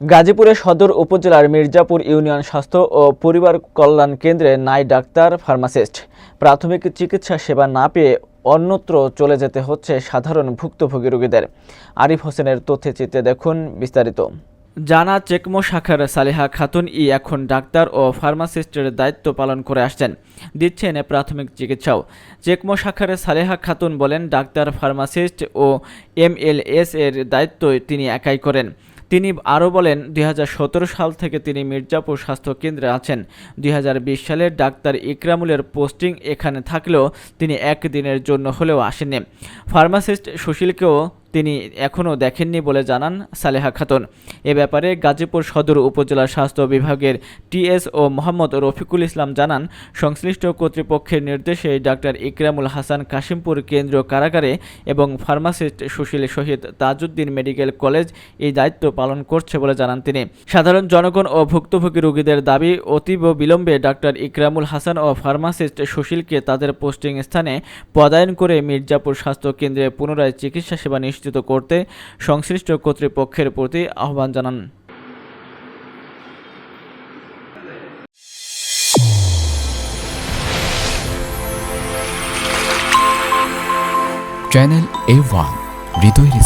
গাজীপুরের সদর উপজেলার মির্জাপুর ইউনিয়ন স্বাস্থ্য ও পরিবার কল্যাণ কেন্দ্রে নাই ডাক্তার, ফার্মাসিস্ট। প্রাথমিক চিকিৎসা সেবা না পেয়ে অন্যত্র চলে যেতে হচ্ছে সাধারণ ভুক্তভোগী রোগীদের। আরিফ হোসেনের তথ্যচিত্রে দেখুন বিস্তারিত। জানা চেকমো শাখার সালেহা খাতুন এখন ডাক্তার ও ফার্মাসিস্টের দায়িত্ব পালন করে আসছেন, দিচ্ছেন প্রাথমিক চিকিৎসাও। চেকমো শাখার সালেহা খাতুন বলেন, ডাক্তার, ফার্মাসিস্ট ও এমএলএস এর দায়িত্ব তিনি একাই করেন। তিনি আরও বলেন, 2017 সাল থেকে তিনি মির্জাপুর স্বাস্থ্য কেন্দ্রে আছেন। 2020 সালে ডাক্তার ইকরামুলের পোস্টিং এখানে থাকলেও তিনি একদিনের জন্য হলেও আসেননি। ফার্মাসিস্ট সুশীলকেও তিনি এখনও দেখেননি বলে জানান সালেহা খাতুন। এ ব্যাপারে গাজীপুর সদর উপজেলা স্বাস্থ্য বিভাগের টিএসও মোহাম্মদ রফিকুল ইসলাম জানান, সংশ্লিষ্ট কর্তৃপক্ষের নির্দেশে ডাক্তার ইকরামুল হাসান কাশিমপুর কেন্দ্রীয় কারাগারে এবং ফার্মাসিস্ট সুশীল শহীদ তাজউদ্দিন মেডিকেল কলেজ এই দায়িত্ব পালন করছে বলে জানান তিনি। সাধারণ জনগণ ও ভুক্তভোগী রোগীদের দাবি, অতীব বিলম্বে ডাক্তার ইকরামুল হাসান ও ফার্মাসিস্ট সুশীলকে তাদের পোস্টিং স্থানে পদায়ন করে মির্জাপুর স্বাস্থ্য কেন্দ্রে পুনরায় চিকিৎসা সেবা নিশ্চিত করতে সংশ্লিষ্ট কর্তৃপক্ষের প্রতি আহ্বান জানান। চ্যানেল A1 হৃদয়ের